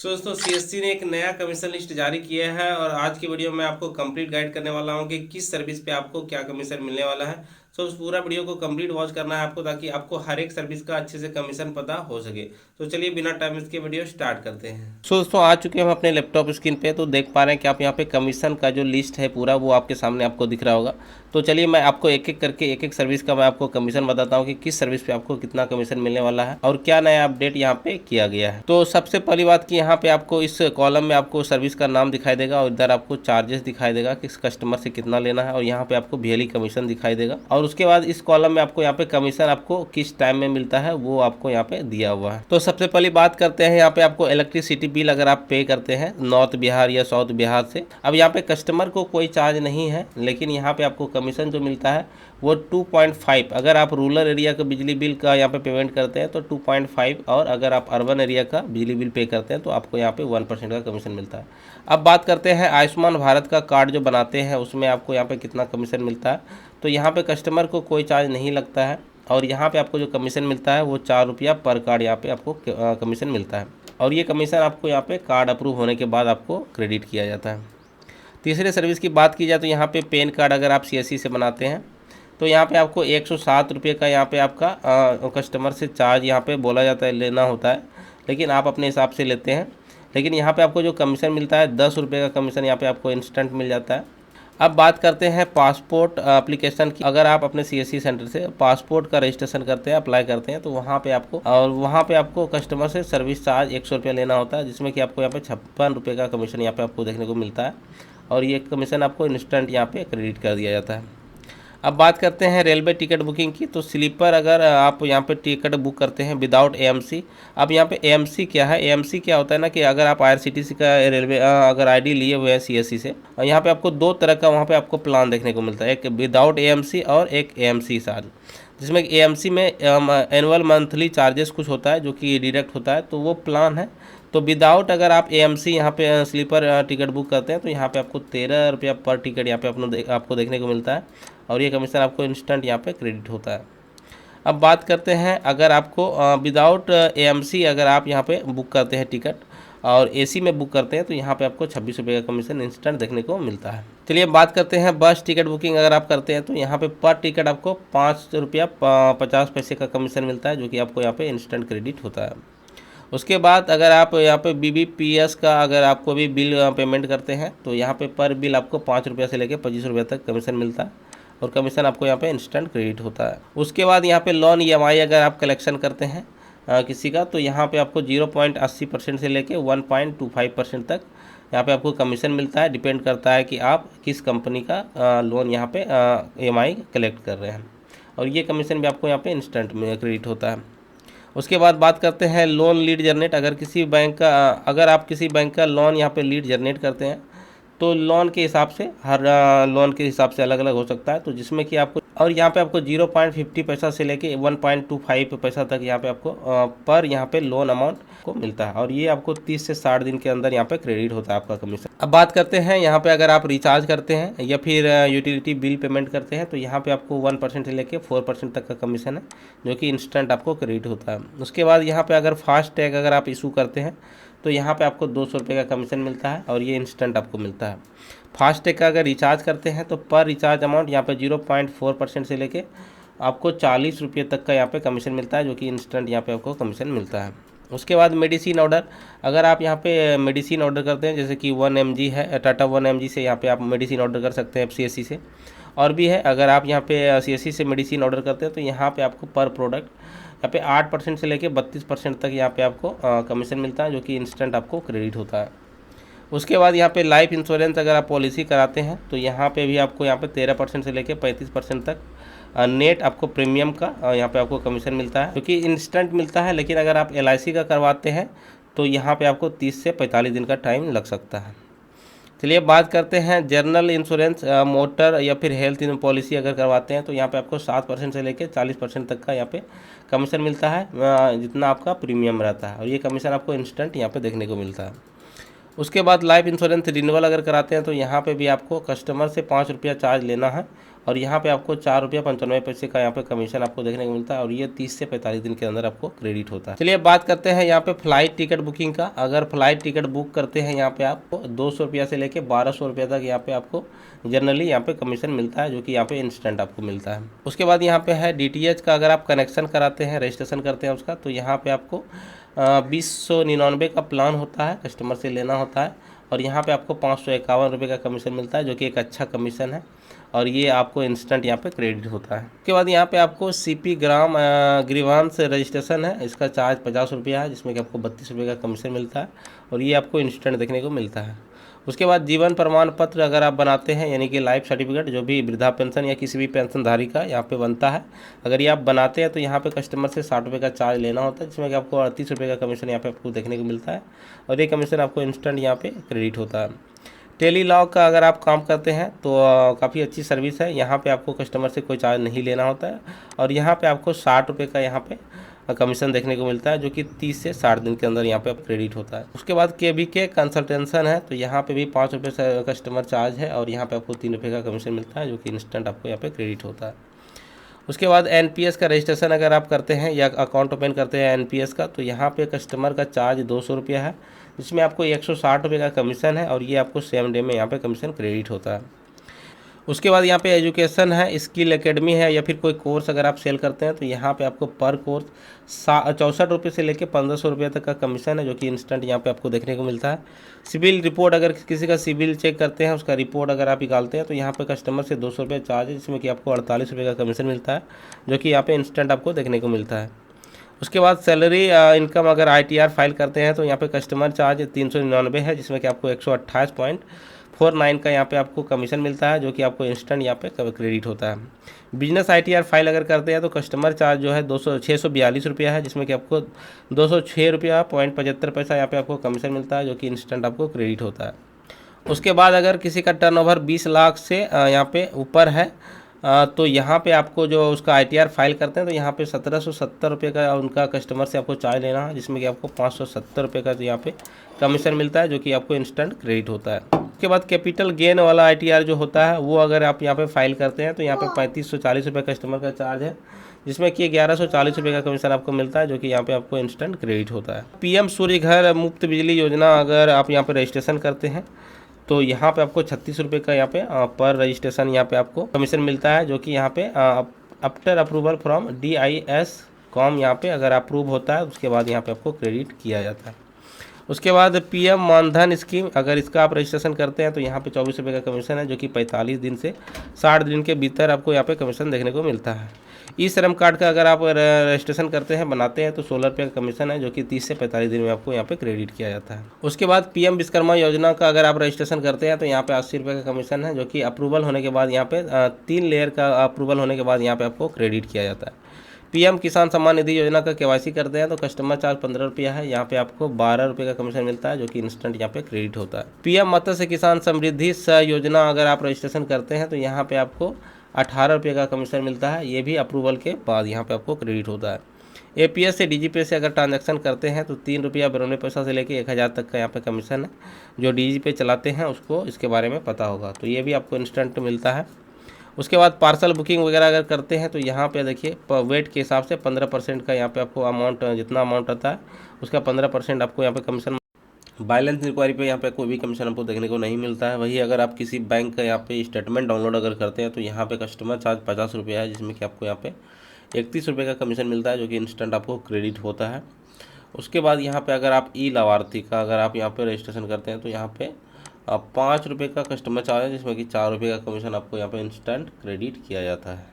दोस्तों सीएससी ने एक नया कमीशन लिस्ट जारी किया है और आज की वीडियो में आपको कंप्लीट गाइड करने वाला हूं कि किस सर्विस पे आपको क्या कमीशन मिलने वाला है। उस पूरा वीडियो को कंप्लीट वॉच करना है आपको, ताकि आपको हर एक सर्विस का अच्छे से कमीशन पता हो सके। तो चलिए बिना टाइम इसके वीडियो स्टार्ट करते हैं। दोस्तों आ चुके हैं हम अपने लैपटॉप स्क्रीन पे, तो देख पा रहे हैं कि आप यहाँ पे कमीशन का जो लिस्ट है पूरा वो आपके सामने आपको दिख रहा होगा। तो चलिए मैं आपको एक एक करके एक एक सर्विस का मैं आपको कमीशन बताता हूँ कि किस सर्विस पे आपको कितना कमीशन मिलने वाला है और क्या नया अपडेट यहाँ पे किया गया है। तो सबसे पहली बात कि यहाँ पे आपको इस कॉलम में आपको सर्विस का नाम दिखाई देगा और इधर आपको चार्जेस दिखाई देगा किस कस्टमर से कितना लेना है, और यहाँ पे आपको वीएलई कमीशन दिखाई देगा। और उसके बाद इस कॉलम में आपको यहाँ पे कमीशन आपको किस टाइम में मिलता है वो आपको यहाँ पे दिया हुआ है। तो सबसे पहली बात करते हैं यहाँ पे आपको इलेक्ट्रिसिटी बिल अगर आप पे करते हैं नॉर्थ बिहार या साउथ बिहार से। अब यहाँ पे कस्टमर को कोई चार्ज नहीं है, लेकिन यहाँ पे आपको कमीशन जो मिलता है वो 2.5। अगर आप रूरल एरिया का बिजली बिल का यहाँ पे पेमेंट करते हैं तो 2.5, और अगर आप अर्बन एरिया का बिजली बिल पे करते हैं तो आपको यहाँ पे 1% का कमीशन मिलता है। अब बात करते हैं आयुष्मान भारत का कार्ड जो बनाते हैं उसमें आपको यहाँ पे कितना कमीशन मिलता है। तो यहाँ पे कस्टमर को कोई चार्ज नहीं लगता है, और यहाँ पे आपको जो कमीशन मिलता है वो 4 रुपया पर कार्ड यहाँ पे आपको कमीशन मिलता है, और ये कमीशन आपको यहाँ पे कार्ड अप्रूव होने के बाद आपको क्रेडिट किया जाता है। तीसरे सर्विस की बात की जाए तो यहाँ पे पैन कार्ड अगर आप सीएससी से बनाते हैं तो यहाँ पे आपको 107 रुपये का यहाँ पे आपका कस्टमर से चार्ज यहाँ पे बोला जाता है लेना होता है, लेकिन आप अपने हिसाब से लेते हैं। लेकिन यहाँ पे आपको जो कमीशन मिलता है 10 रुपये का कमीशन यहाँ पे आपको इंस्टेंट मिल जाता है। अब बात करते हैं पासपोर्ट एप्लीकेशन की। अगर आप अपने सीएससी सेंटर से पासपोर्ट का रजिस्ट्रेशन करते हैं, अप्लाई करते हैं, तो वहाँ पे आपको कस्टमर से सर्विस चार्ज 100 रुपया लेना होता है, जिसमें कि आपको यहाँ पे 56 रुपये का कमीशन यहाँ पे आपको देखने को मिलता है, और ये कमीशन आपको इंस्टेंट यहाँ पे क्रेडिट कर दिया जाता है। अब बात करते हैं रेलवे टिकट बुकिंग की। तो स्लीपर अगर आप यहाँ पे टिकट बुक करते हैं विदाउट एएमसी। अब यहाँ पे एएमसी क्या है, एएमसी क्या होता है ना कि अगर आप आईआरसीटीसी का रेलवे अगर आईडी लिए हुए हैं सीएससी से, और यहाँ पे आपको दो तरह का वहाँ पे आपको प्लान देखने को मिलता है, एक विदाउट एएमसी और एक एएमसी चार्ज, जिसमें एएमसी में एनुअल मंथली चार्जेस कुछ होता है जो कि डिडक्ट होता है, तो वो प्लान है। तो विदाउट अगर आप एएमसी यहाँ पे स्लीपर टिकट बुक करते हैं तो यहाँ पे आपको 13 रुपया पर टिकट यहाँ पे आपको देखने को मिलता है, और ये कमीशन आपको इंस्टेंट यहाँ पे क्रेडिट होता है। अब बात करते हैं अगर आपको विदाउट एएमसी अगर आप यहाँ पे बुक करते हैं टिकट और एसी में बुक करते हैं तो यहाँ पे आपको 26 रुपये का कमीशन इंस्टेंट देखने को मिलता है। चलिए बात करते हैं बस टिकट बुकिंग अगर आप करते हैं तो यहाँ पे पर टिकट आपको 5 रुपया 50 पैसे का कमीशन मिलता है, जो कि आपको यहाँ पे इंस्टेंट क्रेडिट होता है। उसके बाद अगर आप यहाँ पे बीबीपीएस का अगर आपको भी बिल पेमेंट करते हैं तो यहाँ पे पर बिल आपको 5 रुपये से लेकर 25 रुपये तक कमीशन मिलता है, और कमीशन आपको यहाँ पे इंस्टेंट क्रेडिट होता है। उसके बाद यहाँ पे लोन ईएमआई अगर आप कलेक्शन करते हैं किसी का, तो यहाँ पे आपको 0.80% से लेके 1.25% तक यहाँ पे आपको कमीशन मिलता है। डिपेंड करता है कि आप किस कंपनी का लोन यहाँ पे ईएमआई कलेक्ट कर रहे हैं, और ये कमीशन भी आपको यहाँ पे इंस्टेंट में क्रेडिट होता है। उसके बाद बात करते हैं लोन लीड जनरेट। अगर आप किसी बैंक का लोन यहाँ पे लीड जनरेट करते हैं तो लोन के हिसाब से हर लोन के हिसाब से अलग अलग हो सकता है, तो जिसमें कि आपको और यहाँ पे आपको 0.50 पैसा से लेके 1.25 पैसा तक यहाँ पे आपको पर यहाँ पे लोन अमाउंट को मिलता है, और ये आपको 30 से 60 दिन के अंदर यहाँ पे क्रेडिट होता है आपका कमीशन। अब बात करते हैं यहाँ पे अगर आप रिचार्ज करते हैं या फिर यूटिलिटी बिल पेमेंट करते हैं तो यहाँ पे आपको 1% से लेके 4% तक का कमीशन है, जो कि इंस्टेंट आपको क्रेडिट होता है। उसके बाद यहाँ पे अगर फास्ट टैग अगर आप इशू करते हैं तो यहाँ पे आपको 200 रुपये का कमीशन मिलता है, और ये इंस्टेंट आपको मिलता है। फास्टैग का अगर रिचार्ज करते हैं तो पर रिचार्ज अमाउंट यहाँ पे 0.4% से लेके आपको 40 रुपये तक का यहाँ पे कमीशन मिलता है, जो कि इंस्टेंट यहाँ पे आपको कमीशन मिलता है। उसके बाद मेडिसिन ऑर्डर अगर आप यहाँ पे मेडिसिन ऑर्डर करते हैं, जैसे कि 1 mg है टाटा 1 mg से यहाँ पे आप मेडिसिन ऑर्डर कर सकते हैं सीएससी से, और भी है अगर आप यहाँ पे सीएससी से मेडिसिन ऑर्डर करते हैं तो यहाँ पे आपको पर प्रोडक्ट यहाँ पे 8% से लेके 32% तक यहाँ पे आपको कमीशन मिलता है, जो कि इंस्टेंट आपको क्रेडिट होता है। उसके बाद यहाँ पे लाइफ इंश्योरेंस अगर आप पॉलिसी कराते हैं तो यहाँ पे भी आपको यहाँ पे 13% से लेके 35% तक नेट आपको प्रीमियम का यहाँ पे आपको कमीशन मिलता है, जो कि इंस्टेंट मिलता है। लेकिन अगर आप एलआईसी का करवाते हैं तो यहाँ पे आपको 30 से 45 दिन का टाइम लग सकता है। चलिए बात करते हैं जनरल इंश्योरेंस मोटर या फिर हेल्थ पॉलिसी अगर करवाते हैं तो यहाँ पे आपको 7% से लेकर 40% तक का यहाँ पे कमीशन मिलता है, जितना आपका प्रीमियम रहता है, और ये कमीशन आपको इंस्टेंट यहाँ पे देखने को मिलता है। उसके बाद लाइफ इंश्योरेंस रिन्यूअल अगर कराते हैं तो यहाँ पे भी आपको कस्टमर से 5 रुपया चार्ज लेना है और यहाँ पे आपको 4 रुपया 95 पैसे का यहाँ पे कमीशन आपको देखने को मिलता है और ये 30 से 45 दिन के अंदर आपको क्रेडिट होता है। चलिए बात करते हैं यहाँ पे फ्लाइट टिकट बुकिंग का। अगर फ्लाइट टिकट बुक करते हैं यहाँ पे आपको 200 रुपया से लेके 1200 रुपया तक यहाँ पे आपको जनरली यहाँ पे कमीशन मिलता है, जो कि यहाँ पे इंस्टेंट आपको मिलता है। उसके बाद यहाँ पे है DTH का। अगर आप कनेक्शन कराते हैं, रजिस्ट्रेशन करते हैं उसका, तो यहाँ पे आपको 2099 का प्लान होता है, कस्टमर से लेना होता है और यहाँ पे आपको 551 रुपये का कमीशन मिलता है, जो कि एक अच्छा कमीशन है और ये आपको इंस्टेंट यहाँ पे क्रेडिट होता है। उसके बाद यहाँ पे आपको CP ग्रीवांस रजिस्ट्रेशन है, इसका चार्ज 50 रुपया है, जिसमें कि आपको 32 रुपये का कमीशन मिलता है और ये आपको इंस्टेंट देखने को मिलता है। उसके बाद जीवन प्रमाण पत्र अगर आप बनाते हैं, यानी कि लाइफ सर्टिफिकेट, जो भी वृद्धा पेंशन या किसी भी पेंशनधारी का यहाँ पे बनता है, अगर ये आप बनाते हैं तो यहाँ पे कस्टमर से 60 रुपये का चार्ज लेना होता है, जिसमें कि आपको 38 रुपये का कमीशन यहाँ पे आपको देखने को मिलता है और ये कमीशन आपको इंस्टेंट यहाँ पे क्रेडिट होता है। टेली लॉ का अगर आप काम करते हैं तो काफ़ी अच्छी सर्विस है। यहाँ पे आपको कस्टमर से कोई चार्ज नहीं लेना होता है और यहाँ पे आपको 60 रुपये का यहाँ पे कमीशन देखने को मिलता है, जो कि 30 से 60 दिन के अंदर यहाँ पे क्रेडिट होता है। उसके बाद KVK कंसल्टेंशन है, तो यहाँ पे भी 5 रुपये से कस्टमर चार्ज है और यहाँ पे आपको 3 रुपये का कमीशन मिलता है, जो कि इंस्टेंट आपको यहाँ पे क्रेडिट होता है। उसके बाद NPS का रजिस्ट्रेशन अगर आप करते हैं या अकाउंट ओपन करते हैं NPS का, तो यहाँ पे कस्टमर का चार्ज 200 रुपया है, जिसमें आपको 160 रुपये का कमीशन है और ये आपको सेम डे में यहाँ पे कमीशन क्रेडिट होता है। उसके बाद यहाँ पे एजुकेशन है, स्किल एकेडमी है या फिर कोई कोर्स अगर आप सेल करते हैं तो यहाँ पे आपको पर कोर्स 64 रुपये से लेके 1500 रुपये तक का कमीशन है, जो कि इंस्टेंट यहाँ पे आपको देखने को मिलता है। सिविल रिपोर्ट, अगर किसी का सिविल चेक करते हैं, उसका रिपोर्ट अगर आप निकालते हैं तो यहाँ पे कस्टमर से 200 रुपये चार्ज है, जिसमें कि आपको 48 रुपये का कमीशन मिलता है, जो कि यहाँ पे इंस्टेंट आपको देखने को मिलता है। उसके बाद सैलरी इनकम अगर ITR फाइल करते हैं तो यहाँ पे कस्टमर चार्ज 399 है, जिसमें कि आपको 128.49 का यहाँ पे आपको कमीशन मिलता है, जो कि आपको इंस्टेंट यहाँ पे क्रेडिट होता है। बिजनेस ITR फाइल अगर करते हैं तो कस्टमर चार्ज जो है 642 रुपया है, जिसमें कि आपको 206 रुपया 75 पैसा यहाँ पे आपको कमीशन मिलता है, जो कि इंस्टेंट आपको क्रेडिट होता है। उसके बाद अगर किसी का टर्नओवर 20 लाख से यहाँ पे ऊपर है तो यहाँ पे आपको जो उसका ITR फाइल करते हैं तो यहाँ पे 1770 रुपये का उनका कस्टमर से आपको चार्ज लेना है, जिसमें कि आपको 570 रुपये का यहाँ पे कमीशन मिलता है, जो कि आपको इंस्टेंट क्रेडिट होता है। उसके बाद कैपिटल गेन वाला ITR जो होता है वो अगर आप यहाँ पे फाइल करते हैं तो यहाँ पे 3540 रुपये कस्टमर का चार्ज है, जिसमें कि 1140 रुपये का कमीशन आपको मिलता है, जो कि यहाँ पे आपको इंस्टेंट क्रेडिट होता है। PM सूर्य घर मुफ्त बिजली योजना अगर आप यहाँ पे रजिस्ट्रेशन करते हैं तो यहाँ पे आपको 36 रुपये का यहाँ पे पर रजिस्ट्रेशन यहाँ पे आपको कमीशन मिलता है, जो कि यहाँ पे आफ्टर अप्रूवल फ्रॉम DIS.com यहाँ पे अगर अप्रूव होता है उसके बाद यहाँ पे आपको क्रेडिट किया जाता है। उसके बाद PM मानधन स्कीम अगर इसका आप रजिस्ट्रेशन करते हैं तो यहाँ पे 24 रुपये का कमीशन है, जो कि 45 दिन से 60 दिन के भीतर आपको यहाँ पे कमीशन देखने को मिलता है। श्रम कार्ड का अगर आप रजिस्ट्रेशन करते हैं, बनाते हैं तो 16 रुपये का कमीशन है, जो कि 30 से 45 दिन में आपको यहाँ पे क्रेडिट किया जाता है। उसके बाद PM विश्वकर्मा योजना का अगर आप रजिस्ट्रेशन करते हैं तो यहाँ पे 80 रुपये का कमीशन है, जो कि अप्रूवल होने के बाद यहाँ पे 3 लेयर का अप्रूवल होने के बाद यहाँ पे आपको क्रेडिट किया जाता है। PM किसान सम्मान निधि योजना का KYC करते हैं तो कस्टमर चार्ज 15 रुपया है, यहाँ पे आपको 12 रुपये का कमीशन मिलता है, जो कि इंस्टेंट यहाँ पे क्रेडिट होता है। PM मत्स्य किसान समृद्धि योजना अगर आप रजिस्ट्रेशन करते हैं तो यहाँ पे आपको 18 रुपये का कमीशन मिलता है, ये भी अप्रूवल के बाद यहाँ पे आपको क्रेडिट होता है। APS से DGPay से अगर ट्रांजैक्शन करते हैं तो 3 रुपया 92 पैसा से लेके 1000 तक का यहाँ पे कमीशन है। जो DGPay चलाते हैं उसको इसके बारे में पता होगा, तो ये भी आपको इंस्टेंट मिलता है। उसके बाद पार्सल बुकिंग वगैरह अगर करते हैं तो यहाँ पे देखिए वेट के हिसाब से 15% का यहाँ पे आपको अमाउंट, जितना अमाउंट आता है उसका 15% आपको यहाँ पे कमीशन। बैलेंस इंक्वायरी पे यहाँ पे कोई भी कमीशन आपको देखने को नहीं मिलता है। वही अगर आप किसी बैंक का यहाँ पे स्टेटमेंट डाउनलोड अगर करते हैं तो यहाँ पे कस्टमर चार्ज 50 रुपया है, जिसमें कि आपको यहाँ पे 31 रुपये का कमीशन मिलता है, जो कि इंस्टेंट आपको क्रेडिट होता है। उसके बाद यहाँ पे अगर आप लाभार्थी का अगर आप यहाँ पे रजिस्ट्रेशन करते हैं तो यहाँ पे 5 रुपये का कस्टमर चार्ज है, जिसमें कि 4 रुपये का कमीशन आपको यहाँ पे इंस्टेंट क्रेडिट किया जाता है।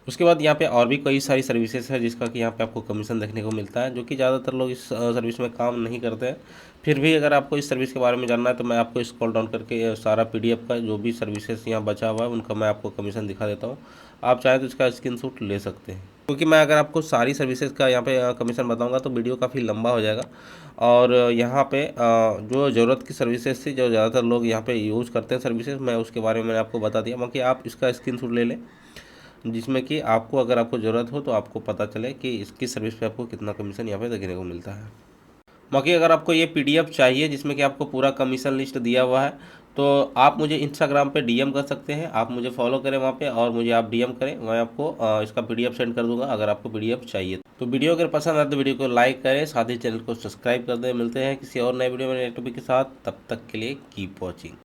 उसके बाद यहाँ पे और भी कई सारी सर्विसेज है जिसका कि यहाँ पे आपको कमीशन देखने को मिलता है, जो कि ज़्यादातर लोग इस सर्विस में काम नहीं करते हैं। फिर भी अगर आपको इस सर्विस के बारे में जानना है तो मैं आपको स्क्रॉल डाउन करके सारा PDF का जो भी सर्विसेज यहाँ बचा हुआ है उनका मैं आपको कमीशन दिखा देता हूँ। आप चाहें तो इसका स्क्रीनशॉट ले सकते हैं, क्योंकि मैं अगर आपको सारी सर्विसेज का यहाँ पे कमीशन बताऊँगा तो वीडियो काफ़ी लंबा हो जाएगा। और यहाँ पे जो ज़रूरत की सर्विसेज थी, जो ज़्यादातर लोग यहाँ पे यूज़ करते हैं सर्विसेज, मैं उसके बारे में मैंने आपको बता दिया। बाकी आप इसका स्क्रीनशॉट ले लें, जिसमें कि आपको अगर आपको ज़रूरत हो तो आपको पता चले कि इसकी सर्विस पे आपको कितना कमीशन यहाँ पे देखने को मिलता है। बाकी अगर आपको ये PDF चाहिए जिसमें कि आपको पूरा कमीशन लिस्ट दिया हुआ है, तो आप मुझे इंस्टाग्राम पे DM कर सकते हैं। आप मुझे फॉलो करें वहाँ पे और मुझे आप DM करें, मैं आपको इसका PDF सेंड कर दूंगा अगर आपको PDF चाहिए। तो वीडियो अगर पसंद आए तो वीडियो को लाइक करें, साथ ही चैनल को सब्सक्राइब कर दें। मिलते हैं किसी और नए वीडियो में नए टॉपिक के साथ, तब तक के लिए कीप वॉचिंग।